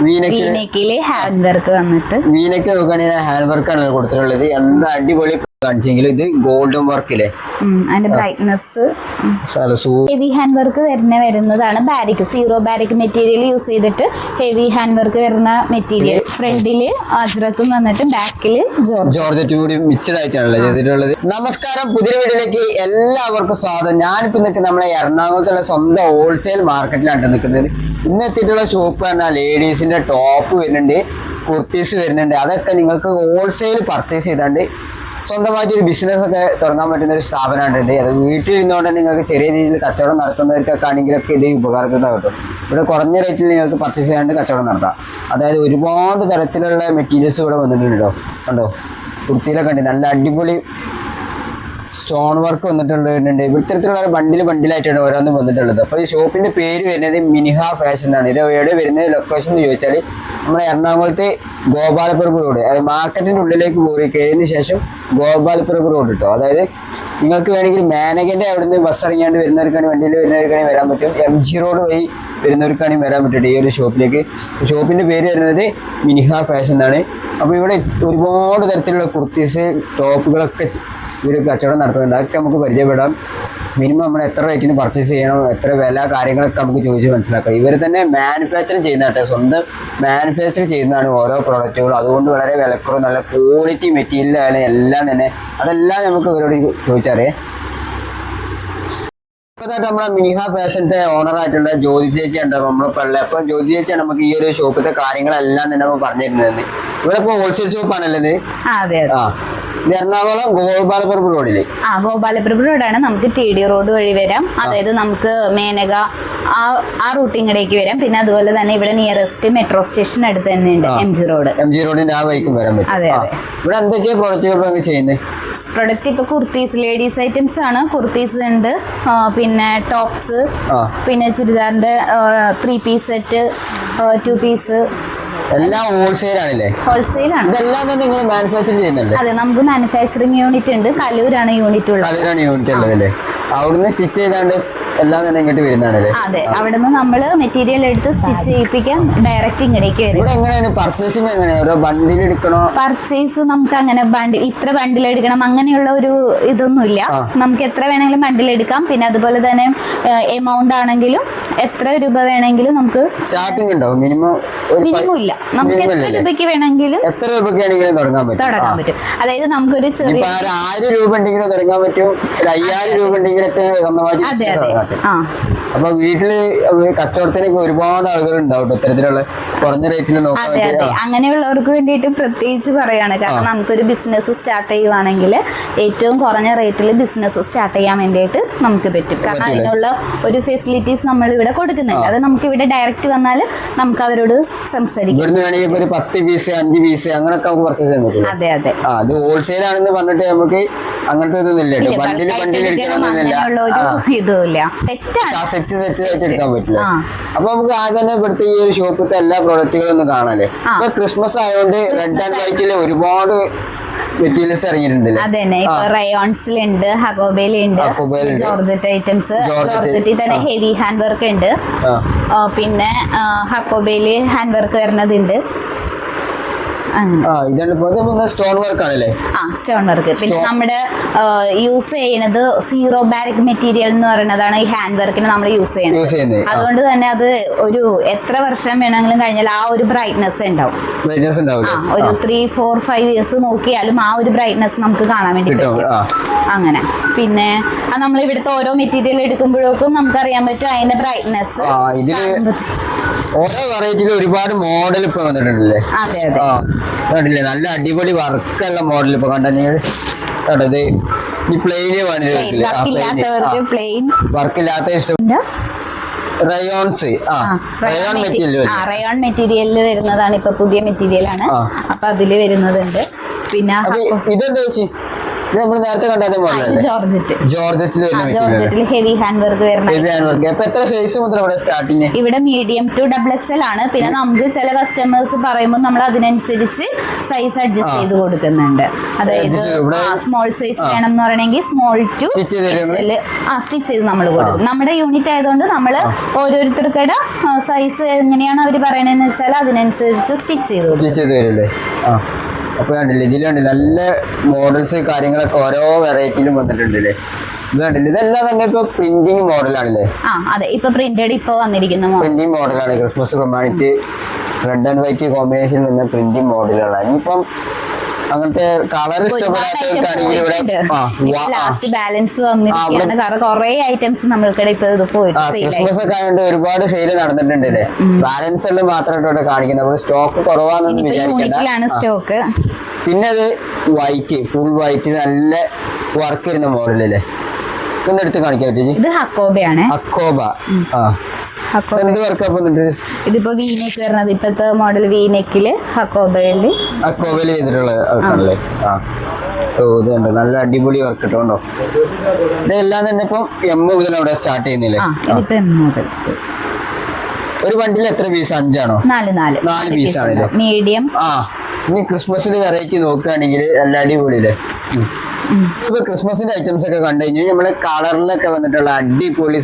വീനെക്കില് hand work വന്നിട്ട് V-neck നോക്കുകയാണെങ്കിൽ hand വർക്കാണ് കൊടുത്തിട്ടുള്ളത്. എന്താ അടിപൊളി കാണിച്ചെങ്കിലും ഇത് ഗോൾഡൻ വർക്കില്ലേ അതിന്റെ ബ്രൈറ്റ്നെസ് ഹെവി ഹാൻഡ് വർക്ക് വരുന്നതാണ്. ബാരിക് സീറോ ബാരിക് മെറ്റീരിയൽ യൂസ് ചെയ്തിട്ട് ഹെവി ഹാൻഡ് വർക്ക് വരുന്ന മെറ്റീരിയൽ. ഫ്രണ്ടില് അജ്രക്കും വന്നിട്ട് ബാക്കില് ജോർജറ്റും കൂടി മിക്സഡ് ആയിട്ടാണല്ലോ ചെയ്തിട്ടുള്ളത്. നമസ്കാരം, പുതിയ വീഡിയോയിലേക്ക് എല്ലാവർക്കും സ്വാഗതം. ഞാനിപ്പോ നിൽക്കുന്നത് നമ്മളെ എറണാകുളത്തുള്ള സ്വന്തം ഹോൾസെയിൽ മാർക്കറ്റിലാണ് നിൽക്കുന്നത്. ഇന്ന് എത്തിയിട്ടുള്ള ഷോപ്പ് പറഞ്ഞാൽ ലേഡീസിന്റെ ടോപ്പ് വരുന്നുണ്ട്, കുർത്തീസ് വരുന്നുണ്ട്. അതൊക്കെ നിങ്ങൾക്ക് ഹോൾസെയിൽ പർച്ചേസ് ചെയ്താണ്ട് സ്വന്തമായിട്ട് ഒരു ബിസിനസ് ഒക്കെ തുടങ്ങാൻ പറ്റുന്ന ഒരു സ്ഥാപനമാണ് ഇത്. അത് വീട്ടിൽ ഇരുന്നുകൊണ്ട് നിങ്ങൾക്ക് ചെറിയ രീതിയിൽ കച്ചവടം നടത്തുന്നവർക്കൊക്കെ ആണെങ്കിലൊക്കെ ഇത് ഉപകാരപ്രദം കിട്ടും. ഇവിടെ കുറഞ്ഞ റേറ്റിൽ നിങ്ങൾക്ക് പർച്ചേസ് ചെയ്യാണ്ട് കച്ചവടം നടത്താം. അതായത് ഒരുപാട് തരത്തിലുള്ള മെറ്റീരിയൽസ് ഇവിടെ വന്നിട്ടുണ്ടോ, കണ്ടോ? കുർത്തിയിലൊക്കെ ഉണ്ട്, നല്ല അടിപൊളി സ്റ്റോൺ വർക്ക് വന്നിട്ടുണ്ട്. ഇത്തരത്തിലുള്ള ബണ്ടിലായിട്ടാണ് ഓരോന്നും വന്നിട്ടുള്ളത്. അപ്പോൾ ഈ ഷോപ്പിന്റെ പേര് വരുന്നത് മിനിഹ ഫാഷൻ എന്നാണ്. ഇത് എവിടെ വരുന്നത് ലൊക്കേഷൻ എന്ന് ചോദിച്ചാൽ നമ്മുടെ എറണാകുളത്തെ ഗോപാലപുരം റോഡ്, അത് മാർക്കറ്റിന്റെ ഉള്ളിലേക്ക് പോയി കയറിയതിന് ശേഷം ഗോപാലപുരം റോഡ് കിട്ടും. അതായത് നിങ്ങൾക്ക് വേണമെങ്കിൽ മാനേജന്റെ അവിടെ നിന്ന് ബസ് ഇറങ്ങിയാണ്ട് വരുന്നവർക്കാണ്, വണ്ടിയിൽ വരുന്നവർക്കാണെങ്കിൽ വരാൻ പറ്റും. MG റോഡ് വഴി വരുന്നവർക്കാണെങ്കിൽ വരാൻ പറ്റും ഈ ഒരു ഷോപ്പിലേക്ക്. ഷോപ്പിന്റെ പേര് വരുന്നത് മിനിഹ ഫാഷൻ എന്നാണ്. അപ്പോൾ ഇവിടെ ഒരുപാട് തരത്തിലുള്ള കുർത്തീസ് ടോപ്പുകളൊക്കെ ഇവർ കച്ചവടം നടത്തുന്നുണ്ട്. അതൊക്കെ നമുക്ക് പരിചയപ്പെടാം. മിനിമം നമ്മൾ എത്ര റേറ്റിന് പർച്ചേസ് ചെയ്യണം, എത്ര വില, കാര്യങ്ങളൊക്കെ നമുക്ക് ചോദിച്ച് മനസ്സിലാക്കാം. ഇവർ തന്നെ മാനുഫാക്ചറിങ് ചെയ്യുന്നതാട്ടെ, സ്വന്തം മാനുഫാക്ചർ ചെയ്യുന്നതാണ് ഓരോ പ്രോഡക്റ്റുകളും. അതുകൊണ്ട് വളരെ വിലക്കുറവ്, നല്ല ക്വാളിറ്റി മെറ്റീരിയലാണ് എല്ലാം തന്നെ. അതെല്ലാം നമുക്ക് ഇവരോട് ചോദിച്ചറിയാം. ഇപ്പോഴത്തെ നമ്മളെ മിനിഹ ഫാഷന്റെ ഓണറായിട്ടുള്ള ജ്യോതി ചേച്ചി ഉണ്ടാവും നമ്മളിപ്പോൾ ഉള്ളത്. അപ്പോൾ ജ്യോതി ചേച്ചിയാണ് നമുക്ക് ഈ ഒരു ഷോപ്പിന്റെ കാര്യങ്ങളെല്ലാം തന്നെ നമ്മൾ പറഞ്ഞു തരുന്നത്. ഇവിടെ ഇപ്പോൾ ഹോൾസെയിൽ ഷോപ്പാണല്ലേ? എറണാകുളം ഗോപാലപുരം റോഡില്. ഗോപാലപുരം റോഡാണ്. നമുക്ക് TD റോഡ് വഴി വരാം. അതായത് നമുക്ക് മേനക ആ റൂട്ടിങ്ങടേക്ക് വരാം. പിന്നെ അതുപോലെ തന്നെ ഇവിടെ നിയറസ്റ്റ് മെട്രോ സ്റ്റേഷൻ അടുത്ത് തന്നെ ഉണ്ട് MG റോഡിന്റെ ആ വഴിക്കും വരാൻ പറ്റും. അതെ. ഇവിടെ എന്തൊക്കെയാ പ്രോഡക്റ്റുകൾ ചെയ്യുന്നത്? പ്രൊഡക്റ്റ് ഇപ്പൊ കുർത്തീസ്, ലേഡീസ് ഐറ്റംസ് ആണ്. കുർത്തീസ് ഉണ്ട്, പിന്നെ ടോപ്സ്, പിന്നെ ചുരിദാറിന്റെ 3 പീസ് സെറ്റ്, 2 പീസ്, എല്ലാം ഹോൾസെയിൽ ആണല്ലേ? ഹോൾസെയിൽ ആണ്. ഇതെല്ലാം തന്നെ നിങ്ങൾ മാനുഫാക്ചർ ചെയ്യുന്നല്ലേ? അതെ, നമുക്ക് മാനുഫാക്ചറിങ് യൂണിറ്റ് ഉണ്ട്. കലൂരാണ് യൂണിറ്റ് ഉള്ളത്. ഉള്ളതല്ലേ? അവിടുന്ന് സ്റ്റിച്ച് ചെയ്താണ്ട് എല്ലാം തന്നെ ഇങ്ങോട്ട് വരുന്നതാണല്ലേ? അതെ, അവിടുന്ന് നമ്മള് മെറ്റീരിയൽ എടുത്ത് സ്റ്റിച്ച് ചെയ്യിപ്പിക്കാൻ ഡയറക്റ്റ് ഇങ്ങടേക്ക് വരും. ഇവിടെ എങ്ങനെയാണ് പർച്ചേസിങ്? എങ്ങനെയാണ് ഓരോ ബണ്ടിൽ എടുക്കണോ? പർച്ചേസ് നമുക്ക് അങ്ങനെ ഇത്ര ബണ്ടിൽ എടുക്കണം അങ്ങനെയുള്ള ഒരു ഇതൊന്നുമില്ല. നമുക്ക് എത്ര വേണമെങ്കിലും ബണ്ടിൽ എടുക്കാം. പിന്നെ അതുപോലെ തന്നെ എമൗണ്ട് ആണെങ്കിലും എത്ര രൂപ വേണമെങ്കിലും നമുക്ക് സ്റ്റാർട്ടിംഗ് ഉണ്ടാവും. മിനിമം ഇല്ല, നമുക്ക് എത്ര രൂപയ്ക്ക് വേണമെങ്കിലും തുടങ്ങാൻ പറ്റും. അതായത് നമുക്കൊരു ചെറിയ 1000 രൂപ ഉണ്ടെങ്കിലും തുടങ്ങാൻ പറ്റും, 5000 രൂപ ഉണ്ടെങ്കിലൊക്കെ സ്വന്തമായിട്ട്. അപ്പൊ വീട്ടില് കച്ചവടത്തിനൊക്കെ ഒരുപാട് ആളുകൾ ഉണ്ടാവും ഇത്തരത്തിലുള്ള കുറഞ്ഞ റേറ്റിൽ നോക്കാൻ. അതെ, അങ്ങനെയുള്ളവർക്ക് വേണ്ടിയിട്ട് പ്രത്യേകിച്ച് പറയാണ്. കാരണം നമുക്കൊരു ബിസിനസ് സ്റ്റാർട്ട് ചെയ്യുവാണെങ്കിൽ ഏറ്റവും കുറഞ്ഞ റേറ്റിൽ ബിസിനസ് സ്റ്റാർട്ട് ചെയ്യാൻ വേണ്ടിയിട്ട് നമുക്ക് പറ്റും. കാരണം അതിനുള്ള ഒരു ഫെസിലിറ്റീസ് നമ്മൾ ഇവിടെ കൊടുക്കുന്നുണ്ട്. അത് നമുക്ക് ഇവിടെ ഡയറക്റ്റ് വന്നാൽ നമുക്ക് അവരോട് സംസാരിക്കാം. 10 പീസ് 5 പീസ് അങ്ങനെയൊക്കെ നമുക്ക് പർച്ചേസ് ചെയ്യാൻ പറ്റും. അതെ. അത് ഹോൾസെയിൽ ആണെന്ന് പറഞ്ഞിട്ട് നമുക്ക് അങ്ങനത്തെ ഇതൊന്നുമില്ല. സെറ്റ് ആയിട്ട് എടുക്കാൻ പറ്റില്ല. അപ്പൊ നമുക്ക് ആദ്യം തന്നെ ഇവിടുത്തെ ഈ ഒരു ഷോപ്പിലത്തെ എല്ലാ പ്രോഡക്റ്റുകളും ഒന്ന് കാണാല്ലേ. ഇപ്പൊ ക്രിസ്മസ് ആയതുകൊണ്ട് റെഡ് ആൻഡ് വൈറ്റില് ഒരുപാട് മെറ്റീരിയൽസ് ഇറങ്ങിയിട്ടുണ്ടല്ലേ? അതന്നെ. ഇപ്പൊ റയോൺസിലുണ്ട്, ഹഗോബയിലുണ്ട്, ജോർജറ്റ് ഐറ്റംസ്. ജോർജറ്റിൽ തന്നെ ഹെവി ഹാൻഡ് വർക്ക് ഉണ്ട്. പിന്നെ ഹക്കോബയില് ഹാൻഡ് വർക്ക് വരുന്നതുണ്ട്. സ്റ്റോൺ വർക്ക് ആണല്ലേ? Stone work. പിന്നെ നമ്മുടെ യൂസ് ചെയ്യുന്നത് സീറോ ബാരിക് മെറ്റീരിയൽ എന്ന് പറയുന്നതാണ് ഈ ഹാൻഡ് വർക്കിന് നമ്മൾ യൂസ് ചെയ്യുന്നത്. അതുകൊണ്ട് തന്നെ അത് ഒരു എത്ര വർഷം വേണമെങ്കിലും കഴിഞ്ഞാൽ ആ ഒരു ബ്രൈറ്റ്നെസ് ഉണ്ടാവും. ഒരു 3, 4, 5 ഇയേഴ്സ് നോക്കിയാലും ആ ഒരു ബ്രൈറ്റ്നെസ് നമുക്ക് കാണാൻ വേണ്ടി പറ്റും. അങ്ങനെ പിന്നെ നമ്മൾ ഇവിടുത്തെ ഓരോ മെറ്റീരിയൽ എടുക്കുമ്പോഴേക്കും നമുക്കറിയാൻ പറ്റും അതിന്റെ ബ്രൈറ്റ്നെസ്. ഓരോ വെറൈറ്റിയിൽ ഒരുപാട് മോഡൽ ഇപ്പൊ വന്നിട്ടുണ്ടല്ലേ? അതെ. കണ്ടില്ലേ, നല്ല അടിപൊളി വർക്കുള്ള മോഡൽ ഇപ്പൊ കണ്ടത്. ഈ പ്ലെയിന് വർക്കില്ലാത്ത ഇഷ്ടം റയോൺസ്. റയോൺ മെറ്റീരിയലിൽ വരുന്നതാണ്. ഇപ്പൊ പുതിയ മെറ്റീരിയൽ ആണ്. അപ്പൊ അതില് വരുന്നതുണ്ട്. പിന്നെ ഇതെന്താ നമ്മൾ നേരത്തെ കണ്ടത് മോഡലല്ലേ? ജോർജറ്റിൽ ഹെവി ഹാൻഡ് വർക്ക് വരുന്ന. എത്ര സൈസ് മുതൽ ഇവിടെ സ്റ്റാർട്ടിങ്? ഇവിടെ മീഡിയം ടു XXL ആണ്. പിന്നെ നമുക്ക് ചില കസ്റ്റമേഴ്സ് പറയുമ്പോൾ നമ്മൾ അതിനനുസരിച്ച് സൈസ് അഡ്ജസ്റ്റ് ചെയ്ത് കൊടുക്കുന്നുണ്ട്. അതായത് സ്മോൾ സൈസ് വേണം എന്ന് പറയണമെങ്കിൽ സ്മോൾ ടു XL സ്റ്റിച്ച് ചെയ്ത് നമ്മൾ കൊടുക്കും. നമ്മുടെ യൂണിറ്റ് ആയതുകൊണ്ട് നമ്മൾ ഓരോരുത്തർക്കുടെ സൈസ് എങ്ങനെയാണ് അവർ പറയണതെന്ന് വെച്ചാൽ അതിനനുസരിച്ച് സ്റ്റിച്ച് ചെയ്ത് കൊടുക്കും. അപ്പൊ കണ്ടില്ലേ, ഇതിൽ കണ്ടില്ല നല്ല മോഡൽസ് കാര്യങ്ങളൊക്കെ ഓരോ വെറൈറ്റിയിലും വന്നിട്ടുണ്ടല്ലേ. ഇത് കണ്ടില്ല, ഇതെല്ലാം തന്നെ ഇപ്പൊ പ്രിന്റിങ് മോഡലാണല്ലേ? അതെ, ഇപ്പൊ പ്രിന്റഡ് ഇപ്പൊ വന്നിരിക്കുന്ന പ്രിന്റിങ് മോഡലാണ്. ക്രിസ്മസ് പ്രമാണിച്ച് റെഡ് ആൻഡ് വൈറ്റ് കോമ്പിനേഷൻ വന്ന പ്രിന്റിങ് മോഡലുകളാണ്. ഇനിയിപ്പം അങ്ങനത്തെ കളർ ഇഷ്ടപ്പെടാത്തവർക്കാണെങ്കിൽ ലാസ്റ്റ് ബാലൻസ് വന്നിരിക്കുകയാണ്. കാരണം കുറെ ഐറ്റംസ് നമ്മൾക്കിടെ ഇപ്പൊ ഇത് പോയിട്ട് ക്രിസ്മസ് ഒക്കെ ആയതുകൊണ്ട് ഒരുപാട് സെയിൽ നടന്നിട്ടുണ്ടല്ലേ. ബാലൻസ് എല്ലാം മാത്രമായിട്ട് ഇവിടെ കാണിക്കുന്നത്. നമ്മൾ സ്റ്റോക്ക് കുറവാണെന്ന് വിചാരിക്കണം. സ്റ്റോക്ക്. പിന്നെ അത് വൈറ്റ്, ഫുൾ വൈറ്റ് നല്ല വർക്ക് വരുന്ന മോഡലല്ലേ. ഇതൊന്നും എടുത്ത് കാണിക്കാൻ പറ്റും. ഇത് ഹക്കോബയാണ്. ഹക്കോബ. എന്ത് വർക്കാ ഇതിപ്പോ വീനെക്ക് വരുന്നത്. ഇപ്പത്തെ മോഡൽ വീനെക്കില് ഹക്കോബയില് ചെയ്തിട്ടുള്ളതല്ലേ. ഇത് കണ്ടോ, നല്ല അടിപൊളി വർക്ക് ഇട്ടുണ്ടോ. ഇതെല്ലാം തന്നെ ഇപ്പം M മുതൽ അവിടെ സ്റ്റാർട്ട് ചെയ്യുന്നില്ലേ? ഒരു വണ്ടിയിൽ എത്ര പീസ്? 5 ആണോ? 4 പീസാണല്ലോ. മീഡിയം. ഇനി ക്രിസ്മസിന് വെറൈറ്റി നോക്കുകയാണെങ്കിൽ നല്ല അടിപൊളിയില്ലേ. ഇപ്പൊ ക്രിസ്മസിന്റെ ഐറ്റംസ് ഒക്കെ കണ്ടു കഴിഞ്ഞാൽ നമ്മളെ കളറിലൊക്കെ വന്നിട്ടുള്ള അടിപൊളി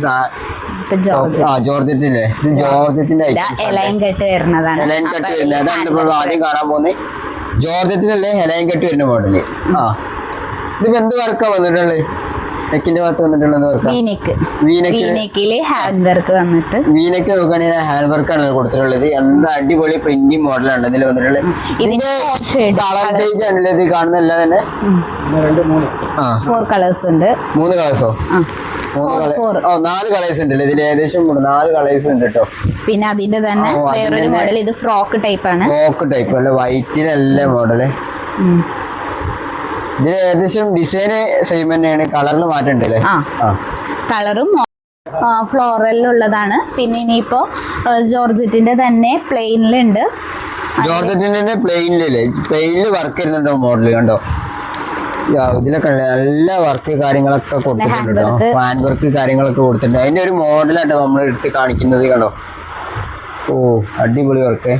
ജോർജറ്റില്ലേ. ജോർജറ്റിന്റെ എലൈൻ കെട്ട് വരുന്നതാണ്. അതാണ് ഇപ്പോൾ ആദ്യം കാണാൻ പോകുന്നത്. ജോർജറ്റിനല്ലേ എലൈൻ കെട്ട് വരുന്ന മോഡല്. ഇതിപ്പോ എന്ത് വർക്കാ വന്നിട്ടുള്ളത്? നെക്കിന്റെ ഭാഗത്ത് വന്നിട്ടുള്ളത് ഹാൻഡ് വർക്ക് വന്നിട്ട്. വീനക്ക് നോക്കുകയാണെങ്കിൽ ഹാൻഡ് വർക്കാണ് കൊടുത്തിട്ടുള്ളത്. എന്താ അടിപൊളി പ്രിന്റിംഗ് മോഡലാണ് ഇതിൽ വന്നിട്ടുള്ളത്. ഇതിന്റെ കളർ ചേഞ്ച് ആണല്ലേ ഇത് കാണുന്നല്ല തന്നെ. 4 കളേഴ്സ് ഉണ്ട്. 3 കളേഴ്സോ? 4 കളേഴ്സ് ഉണ്ടല്ലേ ഇതിൽ. ഏകദേശം 4 കളേഴ്സ് ഉണ്ട് കേട്ടോ. പിന്നെ അതിന്റെ തന്നെ വേറൊരു മോഡൽ. ഇത് ഫ്രോക്ക് ടൈപ്പ് ആണ്. ഫ്രോക്ക് ടൈപ്പ് അല്ല, വൈറ്റിനല്ലേ മോഡല്. ഇതിന് ഏകദേശം ഡിസൈന് സെയിം തന്നെയാണ്. കളറിൽ മാറ്റം ഉണ്ടല്ലേ. കളറും ഫ്ലോറലുള്ളതാണ്. പിന്നെ ഇനിയിപ്പോ ജോർജറ്റിന്റെ തന്നെ പ്ലെയിനിലുണ്ട്. ജോർജറ്റിന്റെ പ്ലെയിനിലല്ലേ, പ്ലെയിനിൽ വർക്ക് വരുന്നുണ്ടോ മോഡല് കണ്ടോ. ഇതിലൊക്കെ നല്ല വർക്ക് കാര്യങ്ങളൊക്കെ കൊടുത്തിട്ടുണ്ട്. ഹാൻഡ് വർക്ക് കാര്യങ്ങളൊക്കെ കൊടുത്തിട്ടുണ്ട്. അതിന്റെ ഒരു മോഡലാട്ടോ നമ്മൾ എടുത്ത് കാണിക്കുന്നത് കണ്ടോ. അടിപൊളി വർക്ക്.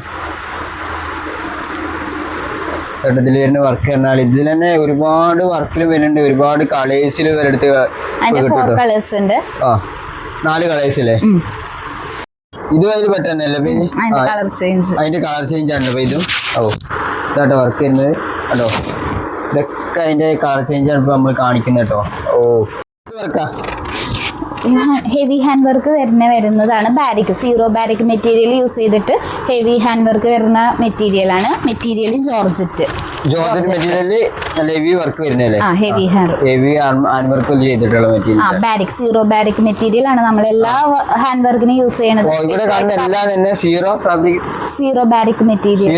ഇതിൽ വരുന്ന വർക്ക് പറഞ്ഞാൽ ഇതിൽ തന്നെ ഒരുപാട് വർക്കിൽ വരുന്നുണ്ട്. ഒരുപാട് കളേഴ്സിൽ വരെടുത്ത് 4 കളേഴ്സ് ഉണ്ട്. 4 കളേഴ്സില്ലേ. ഇതും അതിൽ പറ്റുന്നല്ലേ അതിന്റെ കളർ ചേഞ്ച് ആണ്. ഇതും ഇതാട്ടോ വർക്ക് വരുന്നത് കണ്ടോ. ഇതൊക്കെ അതിന്റെ കളർ ചേഞ്ച് ആണ് ഇപ്പൊ നമ്മൾ കാണിക്കുന്നത് കേട്ടോ. വർക്കാ ഹെവി ഹാൻഡ് വർക്ക് വരുന്നതാണ്. ബാരിക്, സീറോ ബാരിക് മെറ്റീരിയൽ യൂസ് ചെയ്തിട്ട് ഹെവി ഹാൻഡ് വർക്ക് വരുന്ന മെറ്റീരിയലാണ്. Material georgette material heavy work വരുന്നല്ലേ. ഹെവി ഹാൻഡ് വർക്ക് ചെയ്തിട്ടുള്ള മെറ്റീരിയൽ. ബാരിക്, സീറോ ബാരിക് മെറ്റീരിയൽ ആണ് നമ്മൾ എല്ലാ ഹാൻഡ് വർക്കിനും യൂസ് ചെയ്യണത്. സീറോ ബാരിക് മെറ്റീരിയൽ.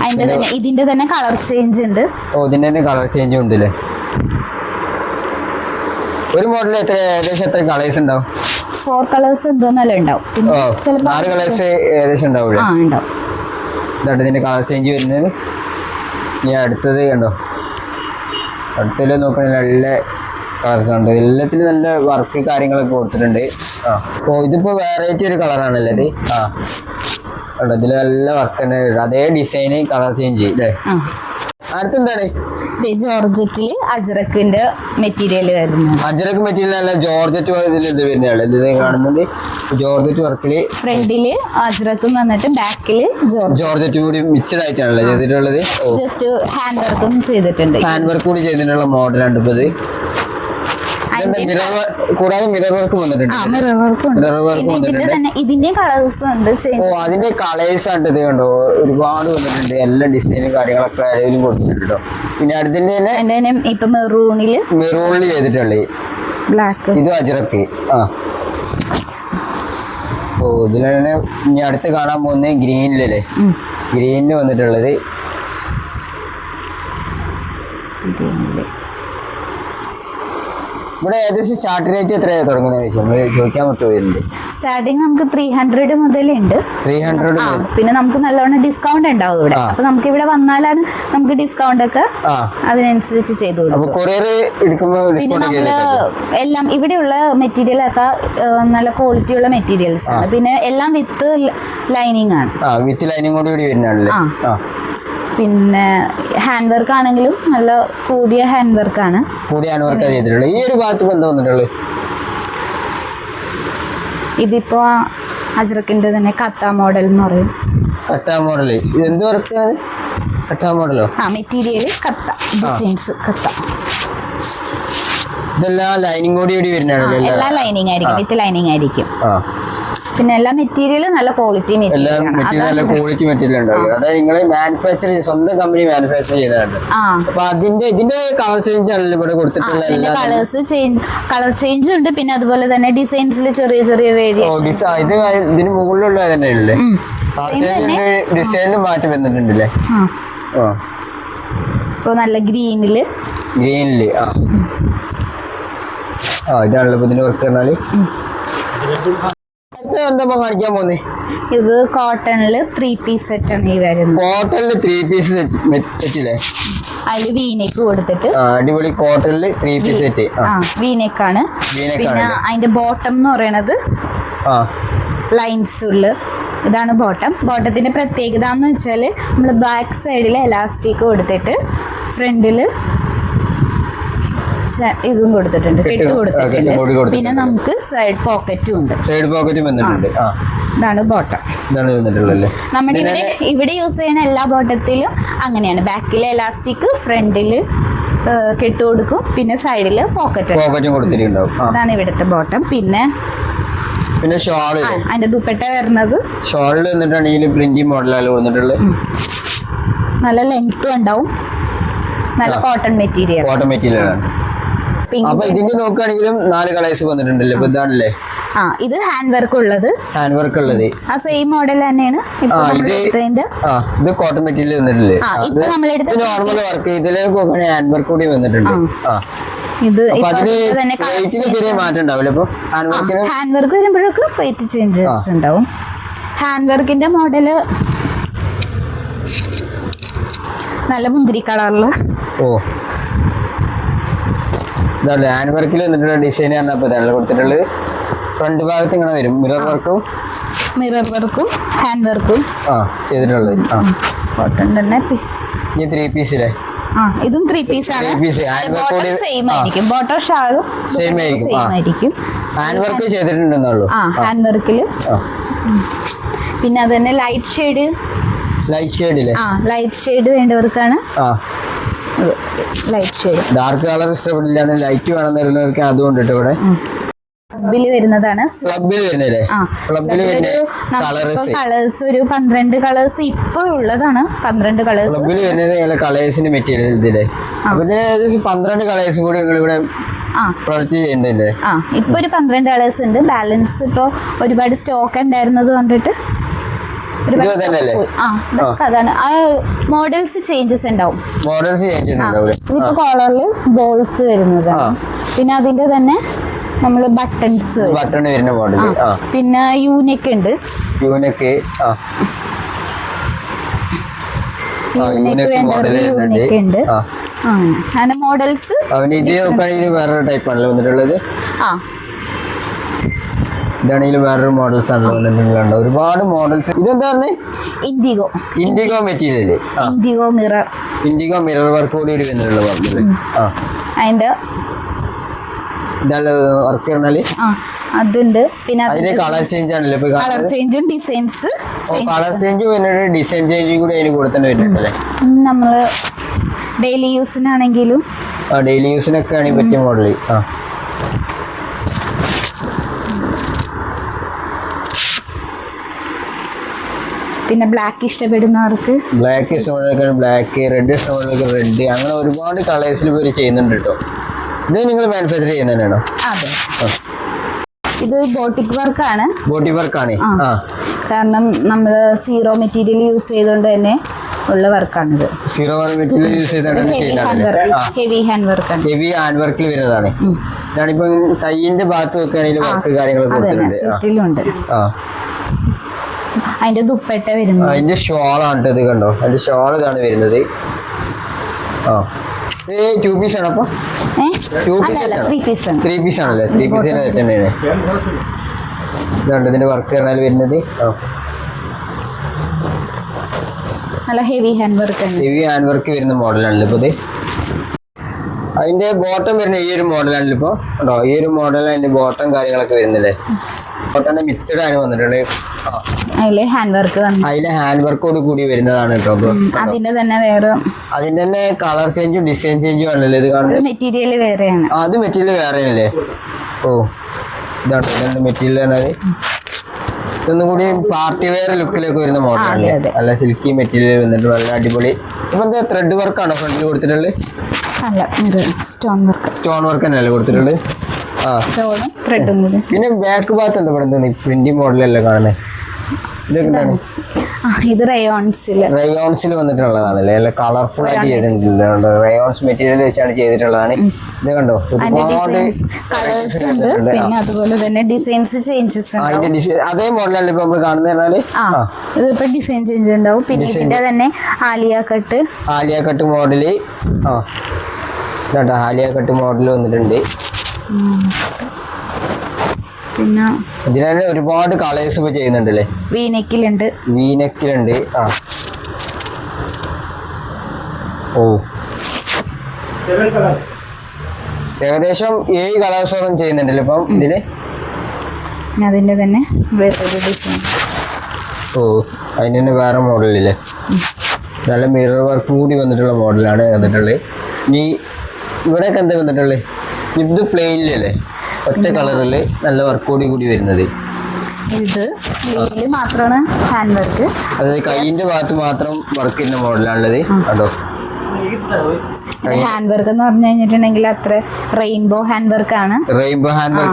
അതിന്റെ തന്നെ ഇതിന്റെ തന്നെ കളർ ചേഞ്ച് ഉണ്ട്. ഇതിന്റെ തന്നെ കളർ ചേഞ്ച് ഉണ്ടല്ലേ. ഒരു മോഡലിൽ ഏകദേശം എത്ര കളേഴ്സ് ഉണ്ടാവും? 4 കളേഴ്സ് എന്തോന്നല്ല ഉണ്ടാവും. 4 കളേഴ്സ് ഏകദേശം ഉണ്ടാവില്ലേ. ഇതാട്ടോ ഇതിന്റെ കളർ ചേഞ്ച് വരുന്നത്. ഇനി അടുത്തത് കണ്ടോ. അടുത്തതിൽ നോക്കുകയാണെങ്കിൽ നല്ല കളേഴ്സ് ഉണ്ട്. എല്ലാത്തിനും നല്ല വർക്ക് കാര്യങ്ങളൊക്കെ കൊടുത്തിട്ടുണ്ട്. ഇതിപ്പോ വെറൈറ്റി ഒരു കളറാണല്ലേ ഇത്. കണ്ടോ ഇതിൽ നല്ല വർക്ക് തന്നെ. അതേ ഡിസൈന് കളർ ചേഞ്ച് അല്ലേ. അടുത്തെന്താണ്? ജോർജറ്റിൽ അജ്രക്കിന്റെ മെറ്റീരിയൽ വരുന്നത്. അജ്രക്ക് മെറ്റീരിയൽ അല്ല, ജോർജറ്റ് വരുന്നതാണ് ഇത് കാണുന്നത്. ജോർജറ്റ് വർക്കില് ഫ്രണ്ടില് അജ്രക്കും വന്നിട്ട് ബാക്കില് ജോർജറ്റ് കൂടി മിക്സഡ് ആയിട്ടാണല്ലോ ചെയ്തിട്ടുള്ളത്. ജസ്റ്റ് ഹാൻഡ് വർക്കും ചെയ്തിട്ടുണ്ട്. ഹാൻഡ് വർക്ക് കൂടി ചെയ്തിട്ടുള്ള മോഡലാണ് ഇപ്പൊ ഇത്. കൂടാതെ മിറർ വർക്ക് വന്നിട്ടുണ്ട്. ഇതിന്റെ കളേഴ്സ് ഉണ്ട്. അതിന്റെ കളേഴ്സ് ആണ് ഇത് കണ്ടോ. ഒരുപാട് വന്നിട്ടുണ്ട്. എല്ലാ ഡിസൈനും കാര്യങ്ങളൊക്കെ ആരെങ്കിലും കൊടുത്തിട്ടുണ്ട് കേട്ടോ. പിന്നെ അടുത്തിന്റെ തന്നെ ഇപ്പൊ മെറൂണില് ചെയ്തിട്ടുള്ളേ. ബ്ലാക്ക്. ഇത് അജ്രക്ക്. ഇതിലാണ് ഇനി അടുത്ത് കാണാൻ പോകുന്നത് ഗ്രീനിലല്ലേ. ഗ്രീനില് വന്നിട്ടുള്ളത്. ഇവിടെ ഏകദേശം സ്റ്റാർട്ട് റേറ്റ് എത്രയാണ് തുടങ്ങുന്നത് ചോദിക്കാൻ പറ്റുമോ? സ്റ്റാർട്ടിങ് നമുക്ക് 300 മുതലുണ്ട്. 300 പിന്നെ നമുക്ക് നല്ലോണം ഡിസ്കൗണ്ട് ഉണ്ടാവും ഇവിടെ. അപ്പൊ നമുക്ക് ഇവിടെ വന്നാലാണ് നമുക്ക് ഡിസ്കൗണ്ട് ഒക്കെ അതിനനുസരിച്ച് ചെയ്തു കൊടുക്കും. കൊറിയർ എടുക്കുമ്പോൾ പിന്നെ നമ്മള് എല്ലാം ഇവിടെയുള്ള മെറ്റീരിയൽ ഒക്കെ നല്ല ക്വാളിറ്റി ഉള്ള മെറ്റീരിയൽസ് ആണ്. പിന്നെ എല്ലാം വിത്ത് ലൈനിങ് ആണ്. വിത്ത് ലൈനിങ് കൂടി വരുന്നതാണല്ലേ. പിന്നെ ഹാൻഡ് വർക്ക് ആണെങ്കിലും നല്ല കൂടിയ ഹാൻഡ് വർക്ക് ആണ്. ചെയ്തിട്ടുള്ളത് ഈ ഒരു ഭാഗത്ത് എന്താ വന്നിട്ടുള്ളത്? ഇതിപ്പോ അജ്രക്കിന്റെ തന്നെ കത്ത മോഡൽ എന്ന് പറയും. കത്ത മോഡൽ ഇത് എന്ത് വർക്കാണ്? കത്ത മോഡലോ? മെറ്റീരിയൽ കത്ത, ഡിസൈൻസ് കത്ത. ഇതെല്ലാം ലൈനിങ് കൂടി വരുന്നതാണല്ലോ. എല്ലാം ലൈനിങ് ആയിരിക്കും, വിത്ത് ലൈനിങ് ആയിരിക്കും. പിന്നെ എല്ലാ മെറ്റീരിയലും നല്ല ക്വാളിറ്റി മെറ്റീരിയൽ ഉണ്ടാവും. അതായത് നിങ്ങൾ മാനുഫാക്ചർ സ്വന്തം കമ്പനി മാനുഫാക്ചർ ചെയ്തതാണ്. അപ്പൊ ഇതിന്റെ കളർ ചേഞ്ച് ആണല്ലോ ഇവിടെ കൊടുത്തിട്ടുള്ള. കളർ ചേഞ്ച് ഉണ്ട്. പിന്നെ അതുപോലെ തന്നെ ഡിസൈൻസിൽ ചെറിയ ചെറിയ വേരിയേഷൻ. ഇത് ഇതിന് മുകളിലുള്ള തന്നെയല്ലേ ഡിസൈനിൽ മാറ്റം വന്നിട്ടുണ്ടല്ലേ. ഇപ്പൊ നല്ല ഗ്രീനില് ഇതാണല്ലോ ഇതിന്റെ വർക്ക് പറഞ്ഞാല്. എന്താ കാണിക്കാൻ പോന്നെ? ഇത് കോട്ടണില് 3 പീസ് സെറ്റ് ആണ് ഈ വരുന്നത്. കോട്ടണില് 3 പീസ് സെറ്റില്ലേ? അതില് വീനെക്ക് കൊടുത്തിട്ട് അടിപൊളി കോട്ടണില് 3 പീസ് സെറ്റ്. വീനെക്കാണ്. പിന്നെ അതിന്റെ ബോട്ടം എന്ന് പറയണത് ലൈൻസ് ഉള്ള ഇതാണ് ബോട്ടം. ബോട്ടത്തിന്റെ പ്രത്യേകത എന്ന് വെച്ചാല് നമ്മള് ബാക്ക് സൈഡില് എലാസ്റ്റിക് കൊടുത്തിട്ട് ഫ്രണ്ടില് ഇതും കൊടുത്തിട്ടുണ്ട്, കെട്ട് കൊടുത്തിട്ടുണ്ട്. പിന്നെ നമുക്ക് സൈഡ് പോക്കറ്റും ഉണ്ട്. ഇതാണ് ബോട്ടം. നമ്മുടെ ഇവിടെ യൂസ് ചെയ്യുന്ന എല്ലാ ബോട്ടത്തിലും അങ്ങനെയാണ്. ബാക്കിലെ എലാസ്റ്റിക്, ഫ്രണ്ടില് കെട്ട് കൊടുക്കും, പിന്നെ സൈഡില് പോക്കറ്റ് കൊടുത്തിട്ടുണ്ടാവും. അതാണ് ഇവിടുത്തെ ബോട്ടം. പിന്നെ ഷോള്, അതിന്റെ ദുപ്പട്ട വരുന്നത് ഷോളിൽ വന്നിട്ടാണെങ്കിൽ പ്രിന്റിംഗ് മോഡലാണ് വന്നിട്ടുള്ളത്. നല്ല ലെങ്ത് ഉണ്ടാവും. നല്ല കോട്ടൺ മെറ്റീരിയൽ ആണ്. അപ്പൊ ഇതിന്റെ നോക്കുകയാണെങ്കിലും 4 കളേഴ്സ് വന്നിട്ടുണ്ടല്ലോ. ഇപ്പൊ ഇതാണല്ലേ ഇത് ഹാൻഡ് വർക്ക് ഉള്ളത്. ആ സെയിം മോഡൽ തന്നെയാണ്. ഇത് കോട്ടൺ മെറ്റീരിയൽ വന്നിട്ടില്ലേ. നോർമൽ വർക്ക് ഇതിലേക്ക് ഹാൻഡ് വർക്ക് കൂടി വന്നിട്ടുണ്ട്. ഇത് ചെറിയ മാറ്റം ഉണ്ടാവില്ല. ഇപ്പൊ ഹാൻഡ് വർക്ക് വരുമ്പോഴൊക്കെ റേറ്റ് ചേഞ്ചസ് ഉണ്ടാവും. ഹാൻഡ് വർക്കിന്റെ മോഡല് നല്ല മുന്തിരി കളറില്. ഹാൻഡ് വർക്കിൽ വന്നിട്ടുള്ള ഡിസൈൻ കൊടുത്തിട്ടുള്ളത്. ഫ്രണ്ട് ഭാഗത്ത് ഇങ്ങനെ വരും മിറർ വർക്കും ഹാൻഡ് വർക്കും ചെയ്തിട്ടുള്ളത്. തന്നെ 3 പീസിലെ ഇതും 3 പീസ് ആണ്. സെയിം ആയിരിക്കും. ബോട്ടം ഷാളും സെയിം ആയിരിക്കും. ഹാൻഡ് വർക്ക് ചെയ്തിട്ടുണ്ടെന്നുള്ളൂ. ഹാൻഡ് വർക്കില്. പിന്നെ അത് തന്നെ ലൈറ്റ് ഷെയ്ഡ് വേണ്ടവർക്കാണ് ലൈറ്റ് ഷെയ്ഡ്. ഡാർക്ക് കളർ ഇഷ്ടപ്പെടില്ല, ലൈറ്റ് വേണം വരുന്നവർക്ക് അതുകൊണ്ട് ഇവിടെ ക്ലബിൽ വരുന്നതാണ്. കളേഴ്സ് ഒരു 12 കളേഴ്സ് ഇപ്പൊ ഉള്ളതാണ്. 12 കളേഴ്സ് കളേഴ്സിന്റെ മെറ്റീരിയൽ ഇതിലെ 12 കളേഴ്സും കൂടി ഇവിടെ പ്രൊഡക്റ്റ് ചെയ്യുന്നുണ്ടല്ലേ. ഇപ്പൊ ഒരു 12 കളേഴ്സ് ഉണ്ട്. ബാലൻസ് ഇപ്പൊ ഒരുപാട് സ്റ്റോക്ക് ഉണ്ടായിരുന്നത് കൊണ്ടിട്ട് അതാണ്. മോഡൽസ് ചേഞ്ചസ് ഉണ്ടാവും. ഇതിപ്പോ കോളറില് ബോൾസ് വരുന്നതാണ്. പിന്നെ അതിന്റെ തന്നെ നമ്മള് ബട്ടൺ വരുന്ന മോഡൽ. പിന്നെ യൂനെക്ക് ഉണ്ട്. യൂനെക്ക് ഉണ്ട്. അങ്ങനെ മോഡൽസ് വേറെ ടൈപ്പ് ആണല്ലോ വന്നിട്ടുള്ളത്. ഇതാണെങ്കിൽ വേറൊരു മോഡൽസ് ആണല്ലോ വന്നിട്ടുള്ളത്. ഒരുപാട് മോഡൽസ്. ഇതെന്താ പറഞ്ഞേ? IndiGo material. IndiGo mirror work കൂടി ഒരു വന്നിട്ടുള്ള പറഞ്ഞത്. അതിന്റെ വർക്ക് പറഞ്ഞാല് അതുണ്ട്. പിന്നെ അതിന്റെ കളർ ചേഞ്ച് ആണല്ലോ. കളർ ചേഞ്ചും ഡിസൈൻസ് കളർ ചേഞ്ചും വരുന്നുണ്ട്, ഡിസൈൻ ചേഞ്ചും കൂടി അതിന് കൂടെ തന്നെ വരുന്നുണ്ടല്ലേ. നമ്മള് ഡെയിലി യൂസിനാണെങ്കിലും ഡെയിലി യൂസിനൊക്കെ ആണെങ്കിൽ പറ്റിയ മോഡൽ. പിന്നെ ബ്ലാക്ക് ഇഷ്ടപ്പെടുന്നവർക്ക് ബ്ലാക്ക്, റെഡ് ഇഷ്ടമുള്ളവർക്ക് റെഡ്, അങ്ങനെ ഒരുപാട് കളേഴ്സിൽ പേര് ചെയ്യുന്നുണ്ട് കേട്ടോ. ഇത് നിങ്ങൾ മാനുഫാക്ചർ ചെയ്യുന്നതാണോ? അതെ. ഇത് ബോട്ടിക് വർക്കാണ്. കാരണം നമ്മൾ സീറോ മെറ്റീരിയൽ യൂസ് ചെയ്തുകൊണ്ട് തന്നെ ഉള്ള വർക്കാണിത്. സീറോ മെറ്റീരിയൽ യൂസ് ചെയ്താണ്. ഹെവി ഹാൻഡ് വർക്കാണ്. ഹെവി ഹാൻഡ് വർക്കിൽ വരുന്നതാണ്. ഞാനിപ്പോ കൈയിന്റെ ഭാഗത്ത് വെക്കുകയാണെങ്കിൽ വർക്ക് കാര്യങ്ങളൊക്കെ കൊടുത്തിട്ടുണ്ട്. സെറ്റിലുണ്ട്. അതിന്റെ ദുപ്പട്ട വരുന്നു. അതിന്റെ ഷോളാണ് ഇത് കണ്ടോ, അതിന്റെ ഷോൾ ഇതാണ് വരുന്നത്. ഇത് 2 പീസ് ആണ്. അപ്പൊ 2 പീസ് 3 പീസ് ആണല്ലേ? 3 പീസിന് തന്നെയാണ്. ഇതുണ്ട് ഇതിന്റെ വർക്ക് പറഞ്ഞാൽ വരുന്നത്. നല്ല ഹെവി ഹാൻഡ് വർക്ക് വരുന്ന മോഡലാണല്ലോ ഇപ്പൊ ഇത്. അതിന്റെ ബോട്ടം വരുന്ന ഈ ഒരു മോഡലാണല്ലോ ഇപ്പൊ ഉണ്ടോ. ഈ ഒരു മോഡൽ അതിന്റെ ബോട്ടം കാര്യങ്ങളൊക്കെ വരുന്നില്ലേ. ബോട്ടം മിക്സഡ് ആണ് വന്നിട്ടുണ്ട്. അതിലെ ഹാൻഡ് വർക്കോട് കൂടി വരുന്നതാണ് കേട്ടോ. അതിന്റെ തന്നെ വേറെ, അതിന്റെ തന്നെ കളർ ചേഞ്ചും ഡിസൈൻ ചേഞ്ചും ആണല്ലോ ഇത് കാണുന്നത്. മെറ്റീരിയൽ വേറെയാണ്. അത് മെറ്റീരിയൽ വേറെയാണല്ലേ. ഓ ഇതാണ് ഇതിന്റെ മെറ്റീരിയൽ പറഞ്ഞാല് ഇതൊന്നും കൂടി പാർട്ടി വെയർ ലുക്കിലേക്ക് വരുന്ന മോഡലാണ്. നല്ല സിൽക്കി മെറ്റീരിയൽ വന്നിട്ട് നല്ല അടിപൊളി. ഇപ്പൊ എന്താ ത്രെഡ് വർക്കാണോ ഫ്രണ്ടിൽ കൊടുത്തിട്ടുള്ളത്? സ്റ്റോൺ വർക്ക് തന്നെയല്ലേ കൊടുത്തിട്ടുള്ളത്. പിന്നെ ബാക്ക് ഭാഗത്ത് എന്താ പറയുന്നത് പ്രിന്റിംഗ് മോഡലല്ലേ കാണുന്നത്. ഇതൊക്കെ എന്താണ്? ഇത് റയോൺസിൽ വന്നിട്ടുള്ളതാണല്ലേ. നല്ല കളർഫുൾ ആയിട്ട് ചെയ്തിട്ടുണ്ട്. റയോൺസ് മെറ്റീരിയൽ വെച്ചാണ് ചെയ്തിട്ടുള്ളതാണ്. ഇത് കണ്ടോ, ഒരുപാട് പിന്നെ അതുപോലെ തന്നെ ഡിസൈൻസ് ചേഞ്ചസ്. അതേ മോഡലാണ് ഇപ്പൊ നമ്മൾ കാണുന്നത്. ഇതിപ്പോ ഡിസൈൻ ചേഞ്ച് ഉണ്ടാവും. പിന്നെ ഇതിന്റെ തന്നെ ആലിയ കട്ട് മോഡല്. ഇതാട്ടോ ആലിയ കട്ട് മോഡൽ വന്നിട്ടുണ്ട്. പിന്നെ ഇതിനെ ഒരുപാട് കളേഴ്സ് ഇപ്പൊ ചെയ്യുന്നുണ്ടല്ലേ. വീനെക്കിലുണ്ട്. ഓ ഏകദേശം 7 കളേഴ്സോളം ചെയ്യുന്നുണ്ടല്ലോ ഇപ്പം ഇതില്. അതിന്റെ തന്നെ വേറൊരു ഡിസൈൻ. ഓ അതിന് തന്നെ വേറെ മോഡലില്ലേ. നല്ല മിറർ വർക്ക് കൂടി വന്നിട്ടുള്ള മോഡലാണ് വന്നിട്ടുള്ളത്. ഇനി ഇവിടെയൊക്കെ എന്താ വന്നിട്ടുള്ളത്? ഇത് പ്ലെയിനിലല്ലേ, ഒറ്റ കളറില് നല്ല വർക്ക് കൂടി വരുന്നത്. ഇത് മാത്രമാണ് ഹാൻഡ് വർക്ക്. അതായത് കൈയിന്റെ ഭാഗത്ത് മാത്രം വർക്ക് ചെയ്യുന്ന മോഡലാണുള്ളത്. കണ്ടോ, ഹാൻഡ് വർക്ക് എന്ന് പറഞ്ഞു കഴിഞ്ഞിട്ടുണ്ടെങ്കിൽ അത്ര റെയിൻബോ ഹാൻഡ് വർക്ക്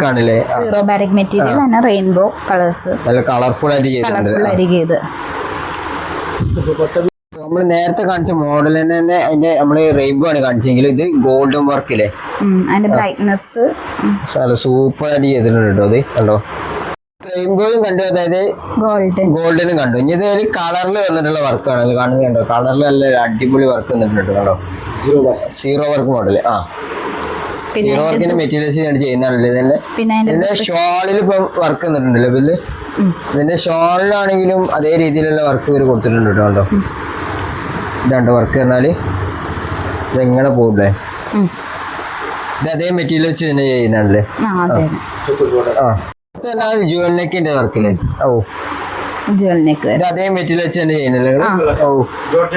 ആണല്ലേ. സീറോ ബാരിക് മെറ്റീരിയൽ ആണ്. റെയിൻബോ കളേഴ്സ് നല്ല കളർഫുൾ ആയിട്ട് ചെയ്ത്. നമ്മൾ നേരത്തെ കാണിച്ച മോഡൽ തന്നെ അതിന്റെ നമ്മള് റെയിൻബോ ആണ് കാണിച്ചെങ്കിൽ ഇത് ഗോൾഡൻ വർക്കില്ലേ. അതിന്റെ ബ്രൈറ്റ്നസ് സൂപ്പർ ആയിട്ട് ചെയ്തിട്ടുണ്ട് കേട്ടോ. അത് കണ്ടോ, റെയിൻബോയും കണ്ടു, അതായത് ഗോൾഡനും കണ്ടു. ഇനി ഇത് ഒരു കളറിൽ വന്നിട്ടുള്ള വർക്കാണ് അത് കാണുന്നത്. കണ്ടോ, കളറിൽ നല്ല അടിപൊളി വർക്ക് വന്നിട്ടുണ്ട് കേട്ടോ. Zero work model. സീറോ വർക്കിന്റെ മെറ്റീരിയൽസ് ആണ് ചെയ്യുന്നതാണല്ലേ ഇതല്ലേ. പിന്നെ ഷോളിൽ ഇപ്പൊ വർക്ക് വന്നിട്ടുണ്ടല്ലോ. പിന്നെ ഇതിന്റെ ഷോളിലാണെങ്കിലും അതേ രീതിയിലുള്ള വർക്ക് ഇവർ കൊടുത്തിട്ടുണ്ട് കേട്ടോ. ഇതാണ്ടോ വർക്ക് പറഞ്ഞാല് ഇതെങ്ങനെ പോകില്ലേ. ഇത് അതേ മെറ്റീരിയൽ വെച്ച് തന്നെ ചെയ്യുന്നതാണല്ലേ. ജുവൽ നെക്കിന്റെ വർക്കില്ലേ. അതേ മെറ്റീരിയൽ വെച്ച് തന്നെ ചെയ്യുന്നല്ലേ.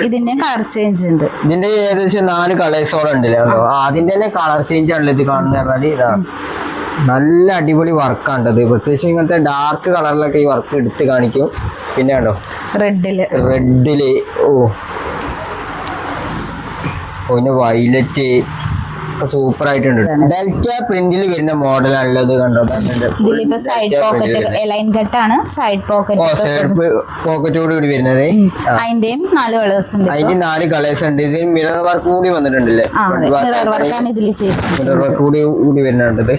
ഇതിന്റെ കളർ ചേഞ്ച് ഉണ്ട്. ഇതിന്റെ ഏകദേശം 4 കളേഴ്സോളം ഉണ്ടല്ലേ. അതിന്റെ തന്നെ കളർ ചേഞ്ച് ആണല്ലോ ഇത് കാണുന്ന പറഞ്ഞാല്. ഇതാ നല്ല അടിപൊളി വർക്കാണ്ടത്. പ്രത്യേകിച്ച് ഇങ്ങനത്തെ ഡാർക്ക് കളറിലൊക്കെ ഈ വർക്ക് എടുത്ത് കാണിക്കും. പിന്നെ കണ്ടോ റെഡില് പിന്നെ വൈലറ്റ് സൂപ്പർ ആയിട്ടുണ്ട്. ഡെൽറ്റ പ്രിന്റിൽ വരുന്ന മോഡലാണുള്ളത്. കണ്ടോ, പോക്കറ്റോട് കൂടി വരുന്നത്. അതിന്റെ 4 കളേഴ്സ് ഉണ്ട്. ഇതിന് മിറർ വർക്ക് കൂടി വന്നിട്ടുണ്ടല്ലേ. മിറർ വർക്ക് കൂടി വരുന്നുണ്ട്.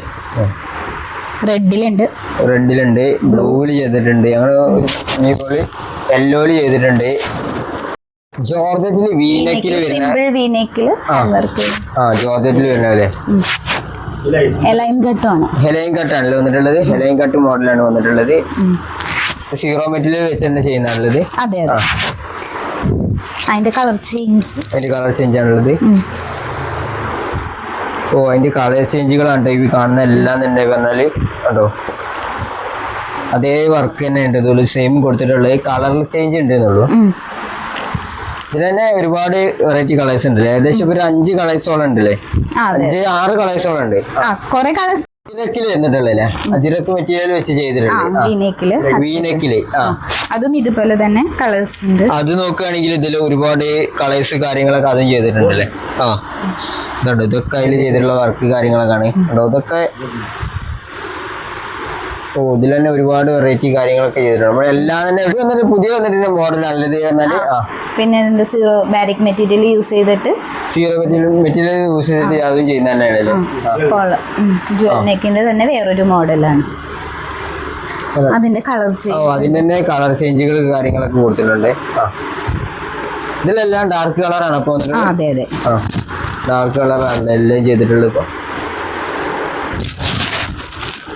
റെഡിലുണ്ട്, ബ്ലൂവില് ചെയ്തിട്ടുണ്ട്, ഞങ്ങള് യെല്ലോയില് ചെയ്തിട്ടുണ്ട്. ജോർജറ്റില് വീനെക്കില് വരുന്ന ജോർജറ്റില് വരുന്നല്ലേ. ഹെലൈൻ കട്ടാണല്ലോ വന്നിട്ടുള്ളത്. ഹെലൈൻ കട്ട് മോഡലാണ് വന്നിട്ടുള്ളത്. സീറോ മെറ്റീരിയൽ വെച്ച് തന്നെ ചെയ്യുന്നാണുള്ളത്. അതിന്റെ കളർ ചേഞ്ച് ആണുള്ളത്. അതിന്റെ കളർ ചേഞ്ചുകളാണ് ഈ കാണുന്ന എല്ലാം തന്നെ പറഞ്ഞാല്. കണ്ടോ, അതേ വർക്ക് തന്നെ ഉണ്ട്. ഇതുപോലെ സെയിം കൊടുത്തിട്ടുള്ളത്. കളർ ചേഞ്ച് ഉണ്ട് എന്നുള്ളൂ. ഇതിന് തന്നെ ഒരുപാട് വെറൈറ്റി കളേഴ്സ് ഉണ്ടല്ലേ. ഏകദേശം ഒരു 5 കളേഴ്സോളം ഉണ്ടല്ലേ. 5-6 കളേഴ്സോളം ഉണ്ട്. അജിറക്കില് വന്നിട്ടുള്ളല്ലേ. അജിറക്ക് മെറ്റീരിയൽ വെച്ച് ചെയ്തിട്ടുണ്ട്. വീനെക്കില് അതും ഇതുപോലെ തന്നെ കളേഴ്സ് ഉണ്ട്. അത് നോക്കുകയാണെങ്കിൽ ഇതിൽ ഒരുപാട് കളേഴ്സ് കാര്യങ്ങളൊക്കെ അതും ചെയ്തിട്ടുണ്ടല്ലേ. ഇതുണ്ട്, ഇതൊക്കെ അതിൽ ചെയ്തിട്ടുള്ള വർക്ക് കാര്യങ്ങളൊക്കെ ആണ്. ഇതൊക്കെ ഓ ഇതിൽ തന്നെ ഒരുപാട് വെറൈറ്റി കാര്യങ്ങളൊക്കെ ചെയ്തിട്ടുണ്ട് നമ്മളെല്ലാം തന്നെ പുതിയ വന്നിട്ട് മോഡലാണ് ഇത് പറഞ്ഞാല്. പിന്നെ സീറോ ബാരിക് മെറ്റീരിയൽ യൂസ് ചെയ്തിട്ട് യൂസ് ചെയ്തിട്ട് അതും ചെയ്യുന്ന തന്നെയാണല്ലേ. ജുവൽ നെക്കിന്റെ തന്നെ വേറൊരു മോഡലാണ്. അതിന്റെ കളർ അതിന്റെ തന്നെ കളർ ചേഞ്ചുകൾ കാര്യങ്ങളൊക്കെ കൊടുത്തിട്ടുണ്ട്. ഇതിലെല്ലാം ഡാർക്ക് കളറാണ് അപ്പൊ. അതെ അതെ ഡാർക്ക് കളറാണ് എല്ലാം ചെയ്തിട്ടുള്ളത് ഇപ്പൊ.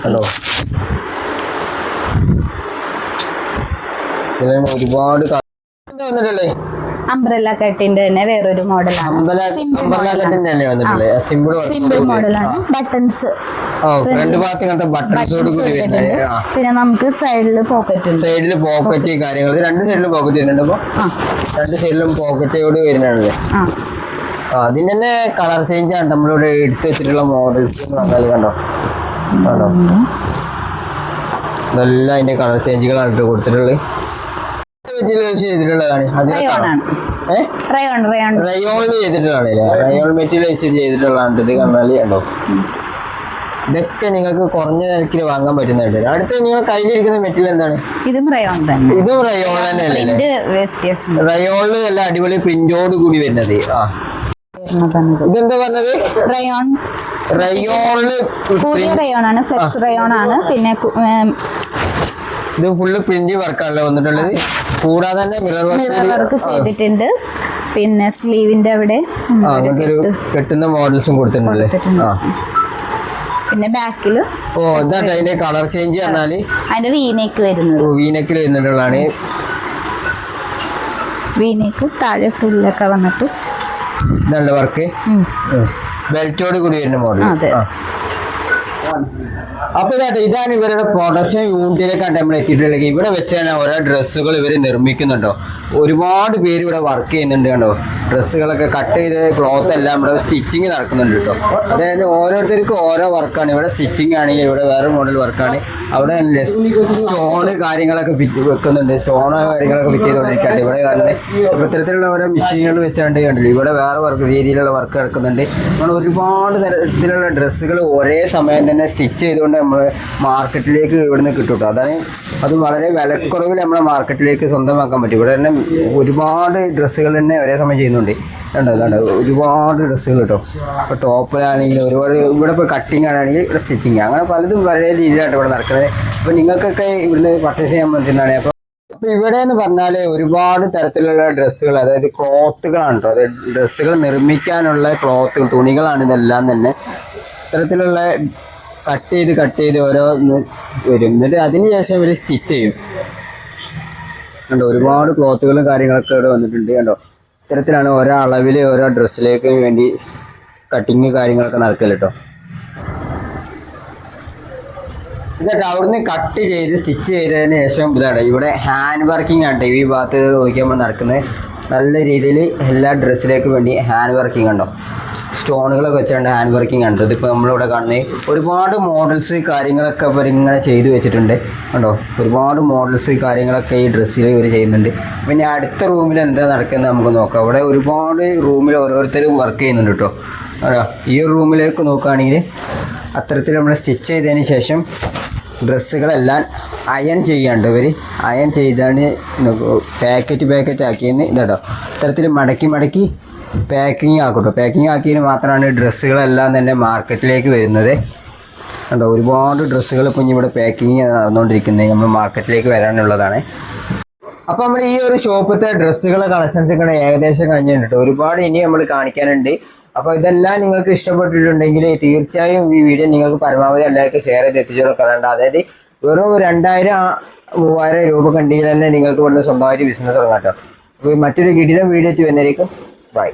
ഹലോ ഒരുപാട് വന്നിട്ടല്ലേ. അംബ്രല്ല കട്ടിന്റെ തന്നെ വേറൊരു മോഡലാണ്. സിമ്പിൾ മോഡലാണ്. ബട്ടൺസ് ഫ്രണ്ട് ഭാഗത്ത് ഇങ്ങനത്തെ ബട്ടൺസോട് കൂടി വരുന്നത്. പിന്നെ നമുക്ക് സൈഡില് പോക്കറ്റ് കാര്യങ്ങൾ രണ്ട് സൈഡിലും പോക്കറ്റ് വരുന്നുണ്ട്. അപ്പൊ രണ്ട് സൈഡിലും പോക്കറ്റോട് വരുന്നതാണല്ലേ. അതിന്റെ തന്നെ കളർ ചേഞ്ച് ആണ് നമ്മളിവിടെ എടുത്തു വെച്ചിട്ടുള്ള മോഡൽസ്. കണ്ടോ കണ്ടോ ഇതെല്ലാം അതിന്റെ കളർ ചേഞ്ചുകളാണ് കൊടുത്തിട്ടുള്ളത്. ചെയ്തിട്ടുള്ളതാണ് റയോണിൽ ചെയ്തിട്ടുള്ളതാണ്. റയോൺ മെറ്റീരിയൽ വെച്ച് ചെയ്തിട്ടുള്ളതാണ്. ഇത് കണ്ടാല് കണ്ടോ ഇതൊക്കെ നിങ്ങൾക്ക് കുറഞ്ഞ നിരക്കിൽ വാങ്ങാൻ പറ്റുന്നുണ്ട്. അടുത്ത നിങ്ങൾ കയ്യിലിരിക്കുന്ന മെറ്റീരിയൽ എന്താണ്? ഇതും റയോൺ തന്നെ. ഇതും റയോൺ തന്നെയല്ലേ. റയോണില് നല്ല അടിപൊളി പ്രിന്റോട് കൂടി വരുന്നത്. ഇതെന്താ പറഞ്ഞത്? റയോൺ. റയോണില് കൂടിയ റയോൺ ആണ്. ഫ്ലെക്സ് റയോൺ ആണ്. പിന്നെ ഇത് ഫുള്ള് പ്രിന്റ് വർക്കാണല്ലോ വന്നിട്ടുള്ളത്. കൂടാതെ തന്നെ മിറർ വർക്ക് ചെയ്തിട്ടുണ്ട്. പിന്നെ സ്ലീവിന്റെ അവിടെ കെട്ടുന്ന മോഡൽസും കൊടുത്തിട്ടുണ്ട്. പിന്നെ ബാക്കില് ഇതാ അതിന്റെ കളർ ചേഞ്ച് പറഞ്ഞാല് അതിന്റെ വീനെക്ക് വരുന്നത്. വീനെക്കിൽ വരുന്നിട്ടുള്ളതാണ്. വീനെക്ക് താഴെ ഫ്രില്ലൊക്കെ വന്നിട്ട് നല്ല വർക്ക് ബെൽറ്റോട് കൂടി വരുന്ന മോഡൽ. അപ്പൊ ഇതാണ് ഇവരുടെ പ്രൊഡക്ഷൻ യൂണിറ്റിലേക്കാണ് നമ്മൾ എത്തിയിട്ടുള്ളത്. ഇവിടെ വെച്ചാണ് ഓരോ ഡ്രസ്സുകൾ ഇവർ നിർമ്മിക്കുന്നുണ്ടോ. ഒരുപാട് പേര് ഇവിടെ വർക്ക് ചെയ്യുന്നുണ്ട്. കണ്ടോ ഡ്രസ്സുകളൊക്കെ കട്ട് ചെയ്ത് ക്ലോത്ത് എല്ലാം ഇവിടെ സ്റ്റിച്ചിങ് നടക്കുന്നുണ്ട് കേട്ടോ. അതായത് ഓരോരുത്തർക്കും ഓരോ വർക്കാണ്. ഇവിടെ സ്റ്റിച്ചിങ് ആണെങ്കിൽ ഇവിടെ വേറെ മോഡൽ വർക്കാണ്. അവിടെ സ്റ്റോണ് കാര്യങ്ങളൊക്കെ വെക്കുന്നുണ്ട്. സ്റ്റോണ് കാര്യങ്ങളൊക്കെ ഫിറ്റ് ചെയ്തുകൊണ്ടിരിക്കുകയാണ്. ഇവിടെ കാണുന്നത് ഇത്തരത്തിലുള്ള ഓരോ മെഷീനുകൾ വെച്ചാണ്ട് കണ്ടില്ല. ഇവിടെ വേറെ വർക്ക് രീതിയിലുള്ള വർക്ക് നടക്കുന്നുണ്ട്. നമ്മൾ ഒരുപാട് തരത്തിലുള്ള ഡ്രസ്സുകൾ ഒരേ സമയം തന്നെ സ്റ്റിച്ച് ചെയ്തുകൊണ്ട് നമ്മൾ മാർക്കറ്റിലേക്ക് ഇവിടുന്ന് കിട്ടും കേട്ടോ. അത് വളരെ വിലക്കുറവിൽ നമ്മളെ മാർക്കറ്റിലേക്ക് സ്വന്തമാക്കാൻ പറ്റും. ഇവിടെ തന്നെ ഒരുപാട് ഡ്രസ്സുകൾ തന്നെ ഒരേ സമയം ചെയ്യുന്നുണ്ട്. അതാണ് ഒരുപാട് ഡ്രസ്സുകൾ കേട്ടോ. ഇപ്പോൾ ടോപ്പിലാണെങ്കിൽ ഒരുപാട് ഇവിടെ ഇപ്പോൾ കട്ടിങ് ആണെങ്കിൽ ഇവിടെ സ്റ്റിച്ചിങ് അങ്ങനെ പലതും പല രീതിയിലാണ് ഇവിടെ നടക്കുന്നത്. അപ്പോൾ നിങ്ങൾക്കൊക്കെ ഇവിടുന്ന് പർച്ചേസ് ചെയ്യാൻ പറ്റുന്നതാണ്. അപ്പോൾ ഇവിടെ എന്ന് പറഞ്ഞാൽ ഒരുപാട് തരത്തിലുള്ള ഡ്രസ്സുകൾ, അതായത് ക്ലോത്തുകളാണ് കേട്ടോ. അതായത് ഡ്രസ്സുകൾ നിർമ്മിക്കാനുള്ള ക്ലോത്തുകൾ, തുണികളാണ് ഇതെല്ലാം തന്നെ. ഇത്തരത്തിലുള്ള കട്ട് ചെയ്ത് ഓരോ വരും. എന്നിട്ട് അതിന് ശേഷം ഇവർ സ്റ്റിച്ച് ചെയ്യും. കണ്ടോ ഒരുപാട് ക്ലോത്തുകളും കാര്യങ്ങളൊക്കെ ഇവിടെ വന്നിട്ടുണ്ട്. കണ്ടോ ഇത്തരത്തിലാണ് ഓരോ അളവിൽ ഓരോ ഡ്രസ്സിലേക്ക് വേണ്ടി കട്ടിങ് കാര്യങ്ങളൊക്കെ നടക്കല് കേട്ടോ. ഇതൊക്കെ അവിടുന്ന് കട്ട് ചെയ്ത് സ്റ്റിച്ച് ചെയ്തതിന് ശേഷം ഇതാണ് ഇവിടെ ഹാൻഡ് വർക്കിംഗ് ആണ്. ഈ ഭാഗത്ത് നോക്കിയാൽ നടക്കുന്നത് നല്ല രീതിയിൽ എല്ലാ ഡ്രസ്സിലേക്ക് വേണ്ടി ഹാൻഡ് വർക്കിംഗ് ഉണ്ടോ. സ്റ്റോണുകളൊക്കെ വെച്ചുകൊണ്ട് ഹാൻഡ് വർക്കിംഗ് ആണ്. ഇതിപ്പോൾ നമ്മളിവിടെ കാണുന്നത് ഒരുപാട് മോഡൽസ് കാര്യങ്ങളൊക്കെ ഇവർ ഇങ്ങനെ ചെയ്തു വെച്ചിട്ടുണ്ട്. കണ്ടോ ഒരുപാട് മോഡൽസ് കാര്യങ്ങളൊക്കെ ഈ ഡ്രസ്സിൽ ഇവർ ചെയ്യുന്നുണ്ട്. പിന്നെ അടുത്ത റൂമിൽ എന്താ നടക്കുന്നത് നമുക്ക് നോക്കാം. അവിടെ ഒരുപാട് റൂമിൽ ഓരോരുത്തരും വർക്ക് ചെയ്യുന്നുണ്ട് കേട്ടോ. ഈ റൂമിലേക്ക് നോക്കുകയാണെങ്കിൽ അത്തരത്തിൽ നമ്മൾ സ്റ്റിച്ച് ചെയ്തതിന് ശേഷം ഡ്രസ്സുകളെല്ലാം അയൺ ചെയ്യാണ്ട് ഇവർ അയൺ ചെയ്താണ് പാക്കറ്റ് ആക്കിയെന്ന് ഇതാട്ടോ. ഇത്തരത്തിൽ മടക്കി പാക്കിങ് ആക്കട്ടോ. പാക്കിങ് ആക്കിയതിന് മാത്രമാണ് ഡ്രസ്സുകളെല്ലാം തന്നെ മാർക്കറ്റിലേക്ക് വരുന്നത്. കണ്ടോ ഒരുപാട് ഡ്രസ്സുകൾ ഇപ്പം ഇവിടെ പാക്കിങ് നടന്നുകൊണ്ടിരിക്കുന്നത് നമ്മൾ മാർക്കറ്റിലേക്ക് വരാനുള്ളതാണ്. അപ്പോൾ നമ്മൾ ഈ ഒരു ഷോപ്പിലത്തെ ഡ്രസ്സുകളെ കളക്ഷൻസ് ഒക്കെ ഏകദേശം കഴിഞ്ഞിട്ടുണ്ട്. ഒരുപാട് ഇനി നമ്മൾ കാണിക്കാനുണ്ട്. അപ്പോൾ ഇതെല്ലാം നിങ്ങൾക്ക് ഇഷ്ടപ്പെട്ടിട്ടുണ്ടെങ്കിൽ തീർച്ചയായും ഈ വീഡിയോ നിങ്ങൾക്ക് പരമാവധി എല്ലാവർക്കും ഷെയർ ചെയ്ത് എത്തിച്ചു കൊടുക്കാറുണ്ട്. അതായത് വെറും 2000-3000 രൂപ കണ്ടെങ്കിൽ തന്നെ നിങ്ങൾക്ക് ഇവിടുന്ന് സ്വന്തമായിട്ട് ബിസിനസ് തുടങ്ങാം കേട്ടോ. അപ്പോൾ മറ്റൊരു കിടിലൻ വീഡിയോ വരുന്നതായിരിക്കും. ബൈ.